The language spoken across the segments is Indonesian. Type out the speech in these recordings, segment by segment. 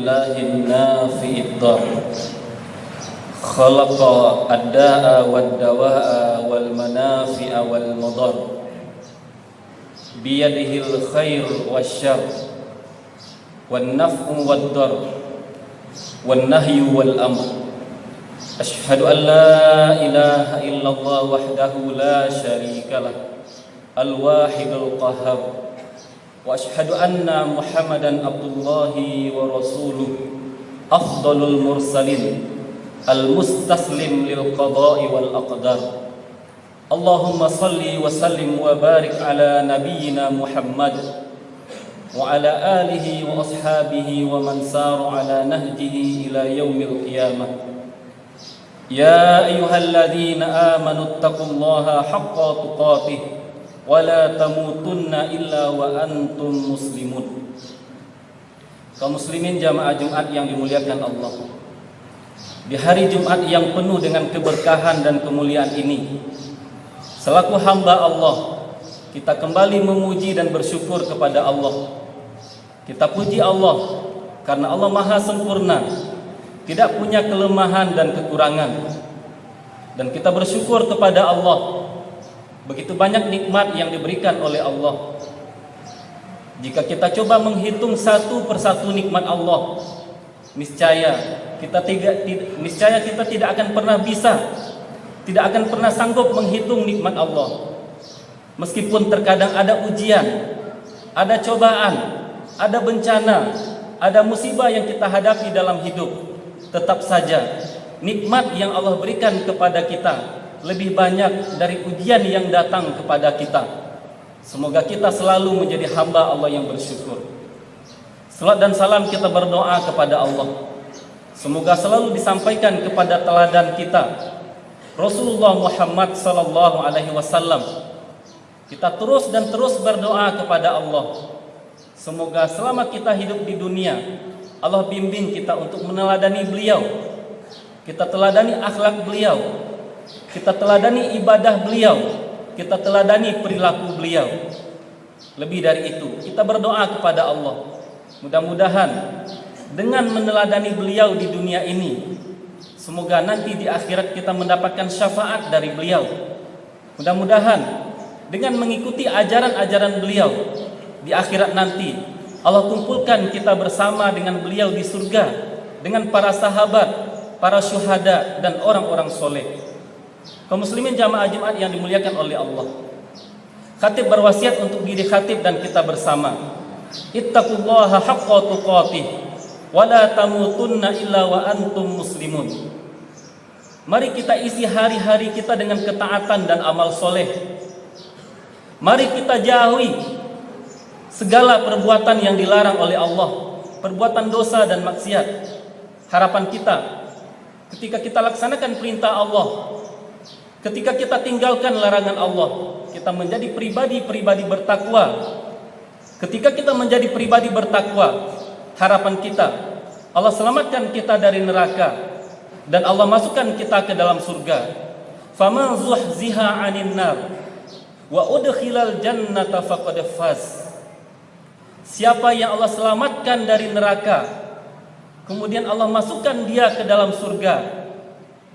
لله النافع الضر خلق الداء والدواء والمنافع والمضر بيده الخير والشر والنفع والضر والنهي والأمر أشهد أن لا إله إلا الله وحده لا شريك له الواحد القهار وأشهد أن محمدا عبد الله ورسوله أفضل المرسلين المستسلم للقضاء والأقدار اللهم صل وسلم وبارك على نبينا محمد وعلى آله وأصحابه ومن سار على نهجه إلى يوم القيامة يا أيها الذين آمنوا اتقوا الله حق تقاته ولا تموتن إلا وأنتم مسلمون. Kaum muslimin jamaah Jumat yang dimuliakan Allah, di hari Jumat yang penuh dengan keberkahan dan kemuliaan ini, selaku hamba Allah, kita kembali memuji dan bersyukur kepada Allah. Kita puji Allah karena Allah Maha Sempurna, tidak punya kelemahan dan kekurangan. Dan kita bersyukur kepada Allah, begitu banyak nikmat yang diberikan oleh Allah. Jika kita coba menghitung satu persatu nikmat Allah, niscaya kita tidak akan pernah bisa, tidak akan pernah sanggup menghitung nikmat Allah. Meskipun terkadang ada ujian, ada cobaan, ada bencana, ada musibah yang kita hadapi dalam hidup, tetap saja nikmat yang Allah berikan kepada kita lebih banyak dari ujian yang datang kepada kita. Semoga kita selalu menjadi hamba Allah yang bersyukur. Salat dan salam kita berdoa kepada Allah, semoga selalu disampaikan kepada teladan kita Rasulullah Muhammad sallallahu alaihi wasallam. Kita terus berdoa kepada Allah, semoga selama kita hidup di dunia, Allah bimbing kita untuk meneladani beliau, kita teladani akhlak beliau, kita teladani ibadah beliau, kita teladani perilaku beliau. Lebih dari itu, kita berdoa kepada Allah, mudah-mudahan dengan meneladani beliau di dunia ini, semoga nanti di akhirat kita mendapatkan syafaat dari beliau. Mudah-mudahan dengan mengikuti ajaran-ajaran beliau, di akhirat nanti Allah kumpulkan kita bersama dengan beliau di surga, dengan para sahabat, para syuhada, dan orang-orang soleh. Kaum muslimin jamaah Jumat yang dimuliakan oleh Allah, khatib berwasiat untuk diri khatib dan kita bersama, ittaqullaha haqqa tuqatih wa la tamutunna illa wa antum muslimun. Mari kita isi hari-hari kita dengan ketaatan dan amal soleh. Mari kita jauhi segala perbuatan yang dilarang oleh Allah, perbuatan dosa dan maksiat. Harapan kita, ketika kita laksanakan perintah Allah, ketika kita tinggalkan larangan Allah, kita menjadi pribadi-pribadi bertakwa. Ketika kita menjadi pribadi bertakwa, harapan kita, Allah selamatkan kita dari neraka dan Allah masukkan kita ke dalam surga. Faman zuhziha 'anil nar wa udkhilal jannata faqad faz. Siapa yang Allah selamatkan dari neraka, kemudian Allah masukkan dia ke dalam surga,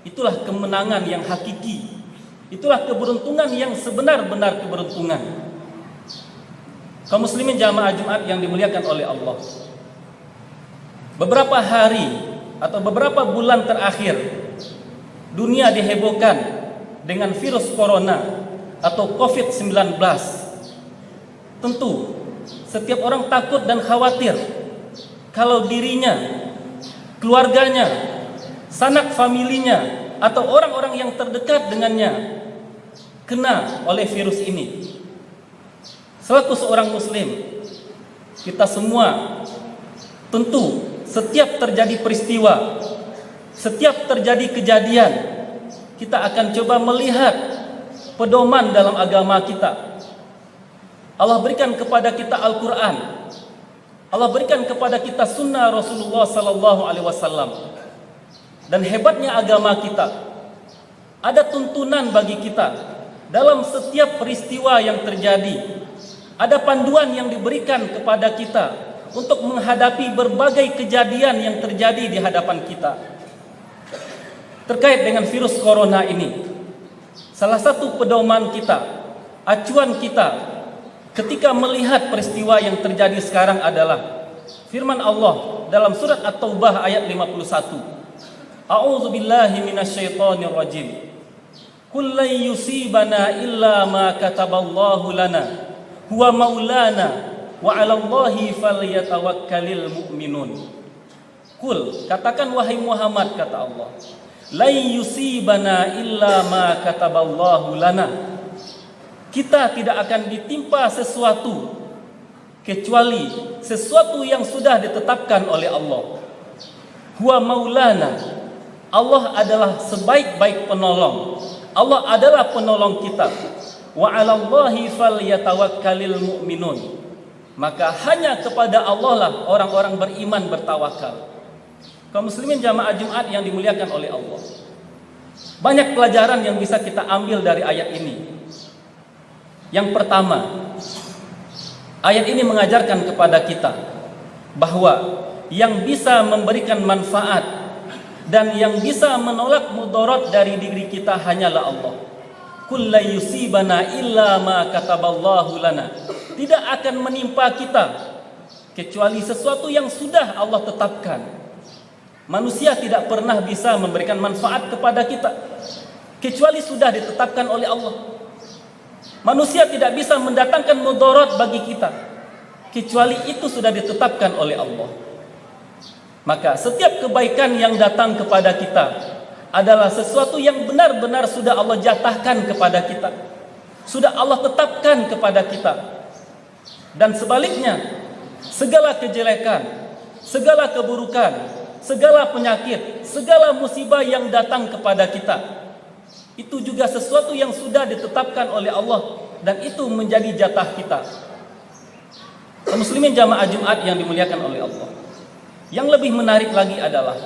itulah kemenangan yang hakiki. Itulah keberuntungan yang sebenar-benar keberuntungan. Kaum muslimin jamaah Jumat yang dimuliakan oleh Allah, beberapa hari atau beberapa bulan terakhir, dunia dihebohkan dengan virus corona atau COVID-19. Tentu setiap orang takut dan khawatir kalau dirinya, keluarganya, sanak familinya, atau orang-orang yang terdekat dengannya kena oleh virus ini. Selaku seorang muslim, kita semua tentu setiap terjadi peristiwa, setiap terjadi kejadian, kita akan coba melihat pedoman dalam agama kita. Allah berikan kepada kita Al-Quran, Allah berikan kepada kita sunnah Rasulullah sallallahu alaihi wasallam. Dan hebatnya agama kita, ada tuntunan bagi kita dalam setiap peristiwa yang terjadi. Ada panduan yang diberikan kepada kita untuk menghadapi berbagai kejadian yang terjadi di hadapan kita terkait dengan virus corona ini. Salah satu pedoman kita, acuan kita ketika melihat peristiwa yang terjadi sekarang adalah firman Allah dalam surat At-Taubah ayat 51. A'udzu billahi minasyaitonir rajim. Qul lan yusibana illa ma kataballahu lana huwa maulana wa 'alallahi falyatawakkalul mu'minun. Qul, katakan wahai Muhammad, kata Allah, lan yusibana illa ma kataballahu lana. Kita tidak akan ditimpa sesuatu kecuali sesuatu yang sudah ditetapkan oleh Allah. Huwa maulana. Allah adalah sebaik-baik penolong. Allah adalah penolong kita. Wa 'alallahi falyatawakkalul mu'minun. Maka hanya kepada Allah lah orang-orang beriman bertawakal. Kaum muslimin jamaah Jumat yang dimuliakan oleh Allah. Banyak pelajaran yang bisa kita ambil dari ayat ini. Yang pertama, ayat ini mengajarkan kepada kita bahwa yang bisa memberikan manfaat dan yang bisa menolak mudarat dari diri kita hanyalah Allah. Qul la yusibana illa ma kataballahu lana. Tidak akan menimpa kita kecuali sesuatu yang sudah Allah tetapkan. Manusia tidak pernah bisa memberikan manfaat kepada kita kecuali sudah ditetapkan oleh Allah. Manusia tidak bisa mendatangkan mudarat bagi kita kecuali itu sudah ditetapkan oleh Allah. Maka setiap kebaikan yang datang kepada kita adalah sesuatu yang benar-benar sudah Allah jatahkan kepada kita, sudah Allah tetapkan kepada kita. Dan sebaliknya, segala kejelekan, segala keburukan, segala penyakit, segala musibah yang datang kepada kita, itu juga sesuatu yang sudah ditetapkan oleh Allah dan itu menjadi jatah kita. Muslimin jamaah Jumat yang dimuliakan oleh Allah. Yang lebih menarik lagi adalah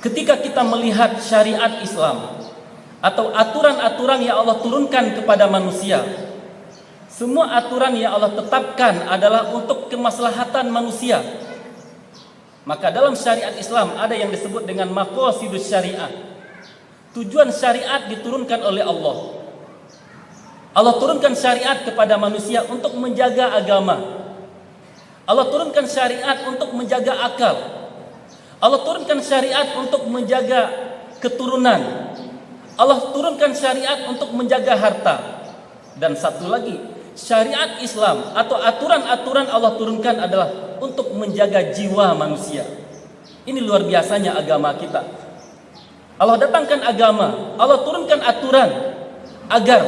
ketika kita melihat syariat Islam atau aturan-aturan yang Allah turunkan kepada manusia. Semua aturan yang Allah tetapkan adalah untuk kemaslahatan manusia. Maka dalam syariat Islam ada yang disebut dengan maqasidus syariah. Tujuan syariat diturunkan oleh Allah. Allah turunkan syariat kepada manusia untuk menjaga agama. Allah turunkan syariat untuk menjaga akal. Allah turunkan syariat untuk menjaga keturunan. Allah turunkan syariat untuk menjaga harta. Dan satu lagi, syariat Islam atau aturan-aturan Allah turunkan adalah untuk menjaga jiwa manusia. Ini luar biasanya agama kita. Allah datangkan agama, Allah turunkan aturan agar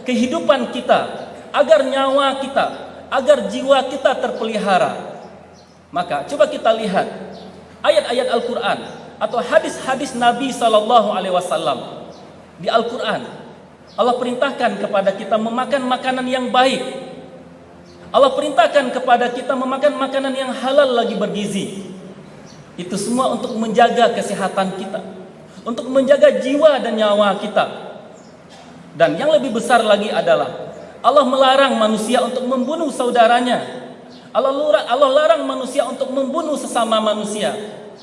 kehidupan kita, agar nyawa kita, agar jiwa kita terpelihara. Maka coba kita lihat ayat-ayat Al-Quran atau hadis-hadis Nabi SAW di Al-Quran. Allah perintahkan kepada kita memakan makanan yang baik. Allah perintahkan kepada kita memakan makanan yang halal lagi bergizi. Itu semua untuk menjaga kesehatan kita, untuk menjaga jiwa dan nyawa kita. Dan yang lebih besar lagi adalah Allah melarang manusia untuk membunuh saudaranya. Allah larang manusia untuk membunuh sesama manusia.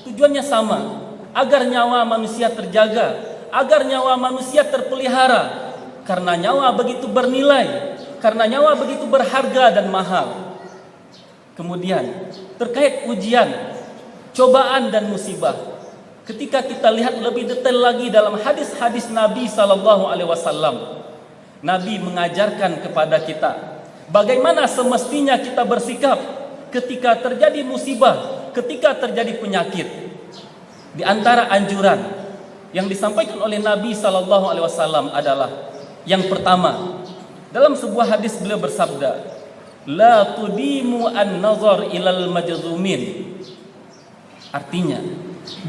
Tujuannya sama, agar nyawa manusia terjaga, agar nyawa manusia terpelihara. Karena nyawa begitu bernilai, karena nyawa begitu berharga dan mahal. Kemudian terkait ujian, cobaan dan musibah, ketika kita lihat lebih detail lagi dalam hadis-hadis Nabi SAW, Nabi mengajarkan kepada kita bagaimana semestinya kita bersikap ketika terjadi musibah, ketika terjadi penyakit. Di antara anjuran yang disampaikan oleh Nabi SAW adalah yang pertama, dalam sebuah hadis beliau bersabda, la tudimu an-nazar ilal majzumin. Artinya,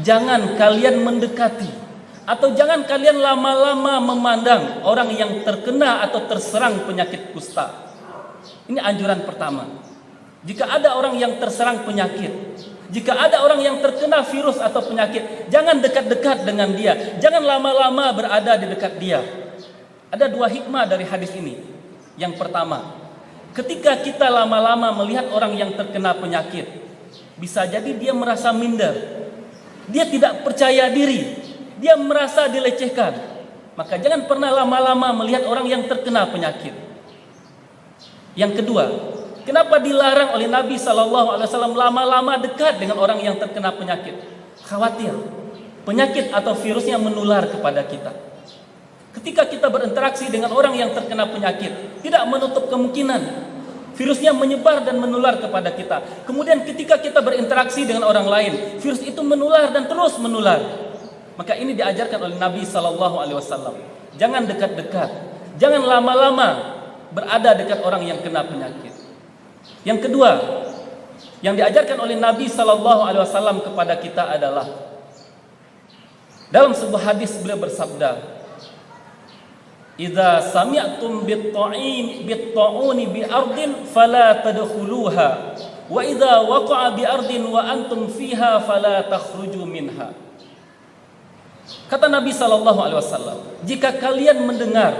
jangan kalian mendekati atau jangan kalian lama-lama memandang orang yang terkena atau terserang penyakit kusta. Ini anjuran pertama. Jika ada orang yang terserang penyakit, jika ada orang yang terkena virus atau penyakit, jangan dekat-dekat dengan dia, jangan lama-lama berada di dekat dia. Ada dua hikmah dari hadis ini. Yang pertama, Ketika kita lama-lama melihat orang yang terkena penyakit, bisa jadi dia merasa minder, dia tidak percaya diri, dia merasa dilecehkan. Maka jangan pernah lama-lama melihat orang yang terkena penyakit. Yang kedua, kenapa dilarang oleh Nabi SAW lama-lama dekat dengan orang yang terkena penyakit? Khawatir penyakit atau virusnya menular kepada kita. Ketika kita berinteraksi dengan orang yang terkena penyakit, tidak menutup kemungkinan virusnya menyebar dan menular kepada kita. Kemudian ketika kita berinteraksi dengan orang lain, virus itu menular dan terus menular. Maka ini diajarkan oleh Nabi SAW. Jangan dekat-dekat, jangan lama-lama berada dekat orang yang kena penyakit. Yang kedua, yang diajarkan oleh Nabi SAW kepada kita adalah, dalam sebuah hadis beliau bersabda, "Idza sami'tum bit-ta'uni bi ardin fala tadkhuluha wa idza waqa'a bi ardin wa antum fiha fala takhruju minha." Kata Nabi SAW, jika kalian mendengar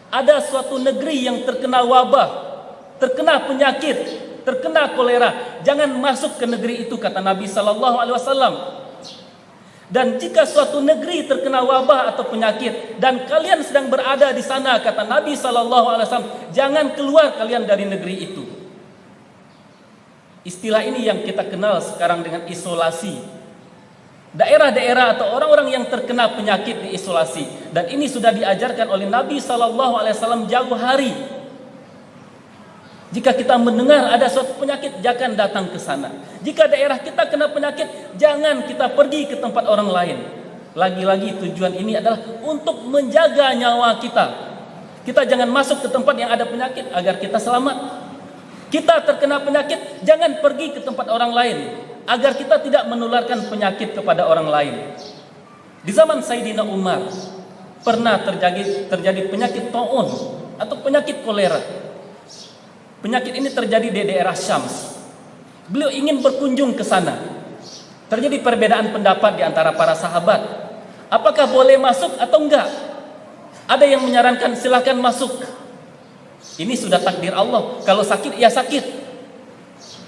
ada suatu negeri yang terkena wabah, terkena penyakit, terkena kolera, jangan masuk ke negeri itu, kata Nabi SAW. Dan jika suatu negeri terkena wabah atau penyakit dan kalian sedang berada di sana, kata Nabi SAW, jangan keluar kalian dari negeri itu. Istilah ini yang kita kenal sekarang dengan isolasi. Daerah-daerah atau orang-orang yang terkena penyakit diisolasi, dan ini sudah diajarkan oleh Nabi SAW jauh hari. Jika kita mendengar ada suatu penyakit, jangan datang ke sana. Jika daerah kita kena penyakit, jangan kita pergi ke tempat orang lain. Lagi-lagi tujuan ini adalah untuk menjaga nyawa kita. Kita jangan masuk ke tempat yang ada penyakit agar kita selamat. Kita terkena penyakit, jangan pergi ke tempat orang lain agar kita tidak menularkan penyakit kepada orang lain. Di zaman Sayyidina Umar pernah terjadi penyakit taun atau penyakit kolera. Penyakit ini terjadi di daerah Syams. Beliau ingin berkunjung ke sana. Terjadi perbedaan pendapat di antara para sahabat. Apakah boleh masuk atau enggak? Ada yang menyarankan silakan masuk. Ini sudah takdir Allah. Kalau sakit, ya sakit.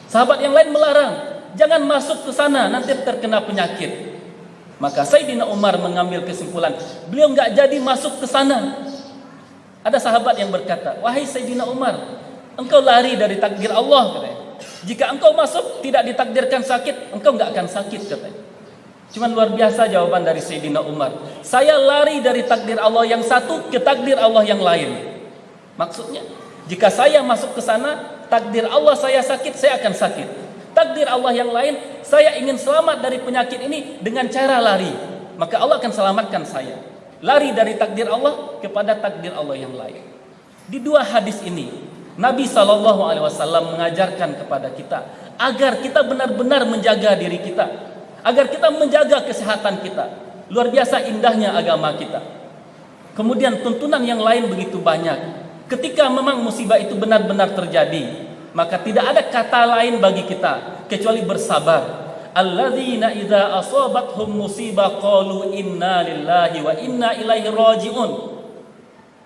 Sahabat yang lain melarang. Jangan masuk ke sana, nanti terkena penyakit. Maka Sayyidina Umar mengambil kesimpulan, beliau enggak jadi masuk ke sana. Ada sahabat yang berkata, wahai Sayyidina Umar, engkau lari dari takdir Allah, katanya. Jika engkau masuk tidak ditakdirkan sakit, engkau enggak akan sakit, katanya. Cuman luar biasa jawaban dari Sayyidina Umar. Saya lari dari takdir Allah yang satu ke takdir Allah yang lain. Maksudnya, jika saya masuk ke sana, takdir Allah saya sakit, saya akan sakit. Takdir Allah yang lain, saya ingin selamat dari penyakit ini dengan cara lari. Maka Allah akan selamatkan saya. Lari dari takdir Allah kepada takdir Allah yang lain. Di dua hadis ini, Nabi SAW mengajarkan kepada kita agar kita benar-benar menjaga diri kita, agar kita menjaga kesehatan kita. Luar biasa indahnya agama kita. Kemudian tuntunan yang lain begitu banyak. Ketika memang musibah itu benar-benar terjadi, maka tidak ada kata lain bagi kita kecuali bersabar. Alladzina idza asabathum musibah qalu inna lillahi wa inna ilaihi raji'un.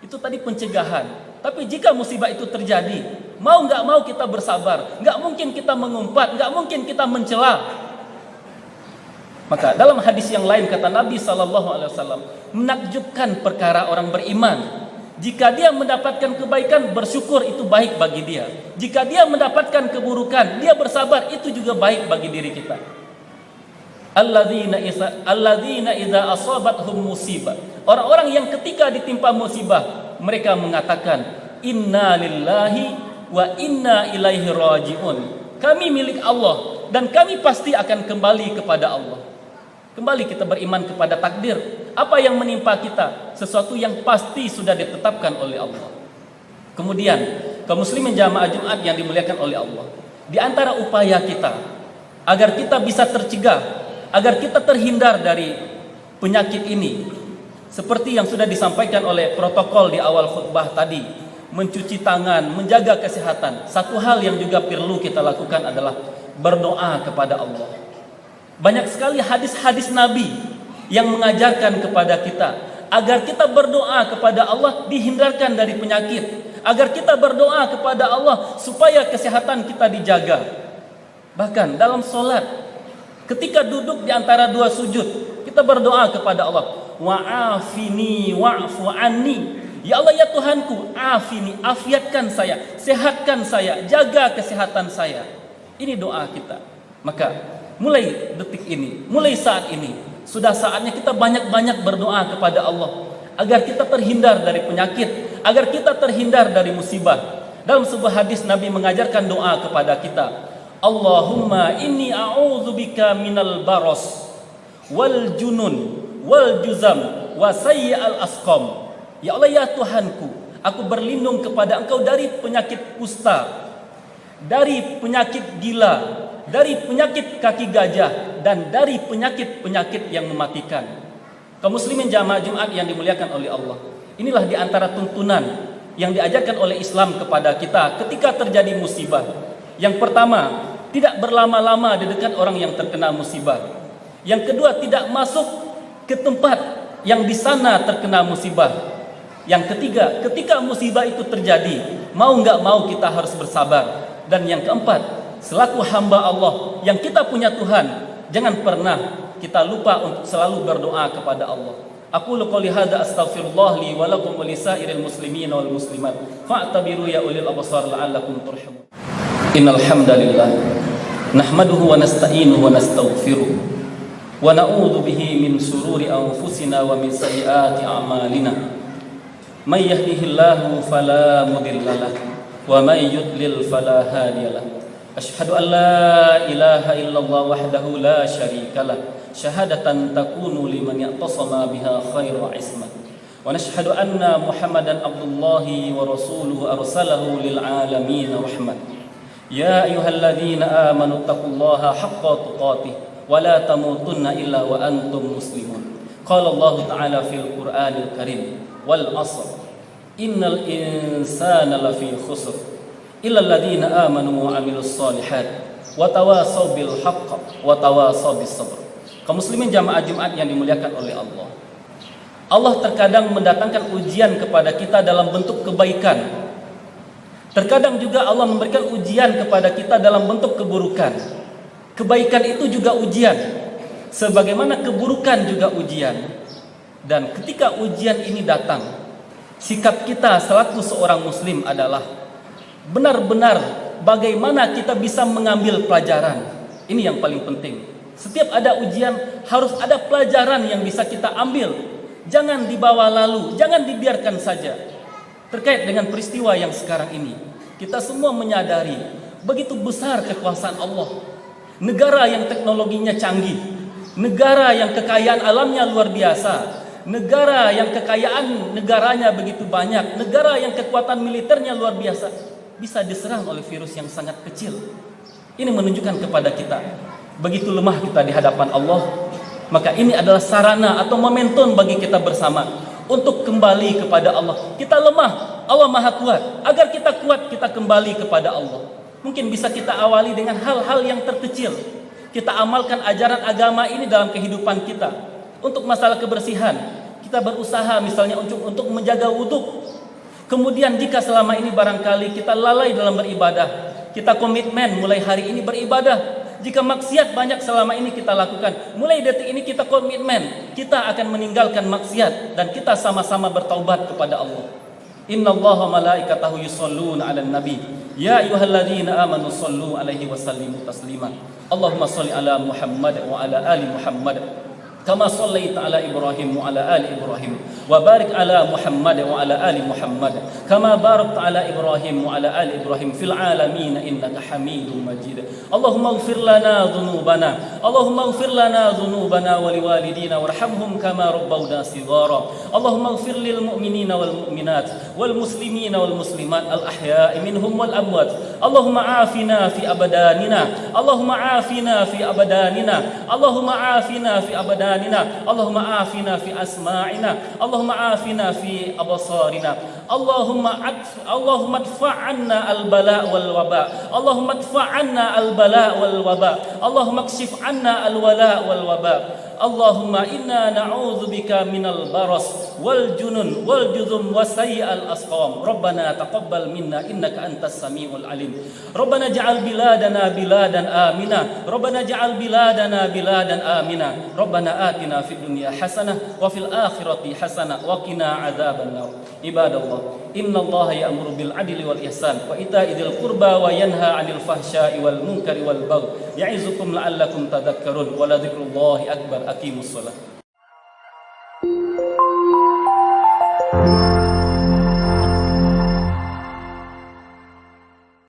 Itu tadi pencegahan. Tapi jika musibah itu terjadi, mau nggak mau kita bersabar. Nggak mungkin kita mengumpat, nggak mungkin kita mencela. Maka dalam hadis yang lain kata Nabi SAW, menakjubkan perkara orang beriman. Jika dia mendapatkan kebaikan, bersyukur, itu baik bagi dia. Jika dia mendapatkan keburukan, dia bersabar, itu juga baik bagi diri kita. Alladzina idza asabathum musibah. Orang-orang yang ketika ditimpa musibah, mereka mengatakan inna lillahi wa inna ilaihi raji'un. Kami milik Allah dan kami pasti akan kembali kepada Allah. Kembali kita beriman kepada takdir. Apa yang menimpa kita, sesuatu yang pasti sudah ditetapkan oleh Allah. Kemudian, kaum muslimin jamaah Jumat yang dimuliakan oleh Allah, di antara upaya kita agar kita bisa tercegah, agar kita terhindar dari penyakit ini, seperti yang sudah disampaikan oleh protokol di awal khutbah tadi, mencuci tangan, menjaga kesehatan. Satu hal yang juga perlu kita lakukan adalah berdoa kepada Allah. Banyak sekali hadis-hadis Nabi yang mengajarkan kepada kita agar kita berdoa kepada Allah dihindarkan dari penyakit, agar kita berdoa kepada Allah supaya kesehatan kita dijaga. Bahkan dalam sholat, ketika duduk di antara dua sujud, kita berdoa kepada Allah, wa'afini wa'fu anni. Ya Allah, ya Tuhanku, afini, afiatkan saya, sehatkan saya, jaga kesehatan saya. Ini doa kita. Maka mulai detik ini, mulai saat ini, sudah saatnya kita banyak-banyak berdoa kepada Allah agar kita terhindar dari penyakit, agar kita terhindar dari musibah. Dalam sebuah hadis Nabi mengajarkan doa kepada kita, Allahumma inni a'udzubika minal baros wal junun wal juzam wa sayyi'al asqam. Ya Allah, ya Tuhanku, aku berlindung kepada Engkau dari penyakit kusta, dari penyakit gila, dari penyakit kaki gajah, dan dari penyakit-penyakit yang mematikan. Kaum muslimin jamaah Jumat yang dimuliakan oleh Allah, inilah di antara tuntunan yang diajarkan oleh Islam kepada kita ketika terjadi musibah. Yang pertama, tidak berlama-lama di dekat orang yang terkena musibah. Yang kedua, tidak masuk ke tempat yang di sana terkena musibah. Yang ketiga, ketika musibah itu terjadi, mau nggak mau kita harus bersabar. Dan yang keempat, selaku hamba Allah yang kita punya Tuhan, jangan pernah kita lupa untuk selalu berdoa kepada Allah. Aku qouli hadza astaghfirullah li wa lakum wa lisairil muslimin wal muslimat fa'tabiru ya ulil absar la'allakum turhamun. Innal hamdalillah nahmaduhu wa nasta'inuhu wa nastaghfiruh wa na'udzu bihi min shururi anfusina wa min sayyiati a'malina. May yahdihillahu fala mudilla lahu wa may yudlil fala hadiyalah. Asyhadu an la ilaha illallah wahdahu la syarikalah syahadatan takunu liman ya'tasama biha khairu ismah. Wa nashhadu anna Muhammadan abdullahi wa rasuluhu arsalahu lil alamin rahmat. Ya ayyuhalladzina amanu taqullaha haqqa tuqatih wa la tamutunna illa wa antum muslimun. Qala Allah ta'ala fil Qur'anil Karim, wal 'asr innal insana lafi khusr illa alladziina aamanu wa 'amilus shalihat wa tawashaw bil haqq wa tawashaw bis sabr. Kaum muslimin jamaah Jumat yang dimuliakan oleh Allah, Allah terkadang mendatangkan ujian kepada kita dalam bentuk kebaikan. Terkadang juga Allah memberikan ujian kepada kita dalam bentuk keburukan. Kebaikan itu juga ujian, sebagaimana keburukan juga ujian. Dan ketika ujian ini datang, sikap kita selaku seorang muslim adalah benar-benar bagaimana kita bisa mengambil pelajaran. Ini yang paling penting. Setiap ada ujian harus ada pelajaran yang bisa kita ambil. Jangan dibawa lalu, jangan dibiarkan saja. Terkait dengan peristiwa yang sekarang ini, kita semua menyadari begitu besar kekuasaan Allah. Negara yang teknologinya canggih, negara yang kekayaan alamnya luar biasa, negara yang kekayaan negaranya begitu banyak, negara yang kekuatan militernya luar biasa, bisa diserang oleh virus yang sangat kecil. Ini menunjukkan kepada kita begitu lemah kita di hadapan Allah. Maka ini adalah sarana atau momentum bagi kita bersama untuk kembali kepada Allah. Kita lemah, Allah Maha Kuat. Agar kita kuat, kita kembali kepada Allah. Mungkin bisa kita awali dengan hal-hal yang terkecil. Kita amalkan ajaran agama ini dalam kehidupan kita. Untuk masalah kebersihan, kita berusaha misalnya untuk menjaga wudhu. Kemudian jika selama ini barangkali kita lalai dalam beribadah, kita komitmen mulai hari ini beribadah. Jika maksiat banyak selama ini kita lakukan, mulai detik ini kita komitmen, kita akan meninggalkan maksiat dan kita sama-sama bertaubat kepada Allah. Innallaha malaikatahu yusholluna 'alan nabi ya ayyuhalladzina amanu shollu 'alaihi wa sallimu taslima. Allahumma sholli ala Muhammad wa ala ali Muhammad kama shallaita ala Ibrahim wa ala ali Ibrahim wa barik ala Muhammad wa ala ali Muhammad kama barakta ala Ibrahim wa ala ali Ibrahim fil alamin innaka Hamidum Majid. Allahumma ighfir lana dhunubana, Allahumma ighfir lana dhunubana wa liwalidina warhamhum kama rabbawna shighara. Allahumma ighfir lil mu'minina wal mu'minat wal muslimina wal muslimat al ahya'i minhum wal amwat. Allahumma afina fi abadanina, Allahumma afina fi abadanina, Allahumma afina fi abadanina, Allahumma afina fi asma'ina, Allahumma afina fi absarina, Allahumma adfa' 'anna al-bala' wal waba. Allahumma adfa' 'anna al-bala' wal waba. Allahumma kshif 'anna al-wala' wal waba. Allahumma inna na'udzubika minal baras wal junun wal judhum wa sayyi'al asqam. Rabbana taqabbal minna innaka antas samiul alim. Rabbana ja'al biladana biladan amina. Rabbana ja'al biladana biladan amina. Rabbana atina fid dunya hasanah wa fil akhirati hasanah wa qina adzabannar. Ibadallah, innallaha ya'muru bil adli wal ihsan wa ita'i dzil qurba wa yanha 'anil fahsya'i wal munkari wal baghi. Ya'izukum la'allakum tadhakkarun. Wa la dzikrullahi akbar. Aqimus shalah.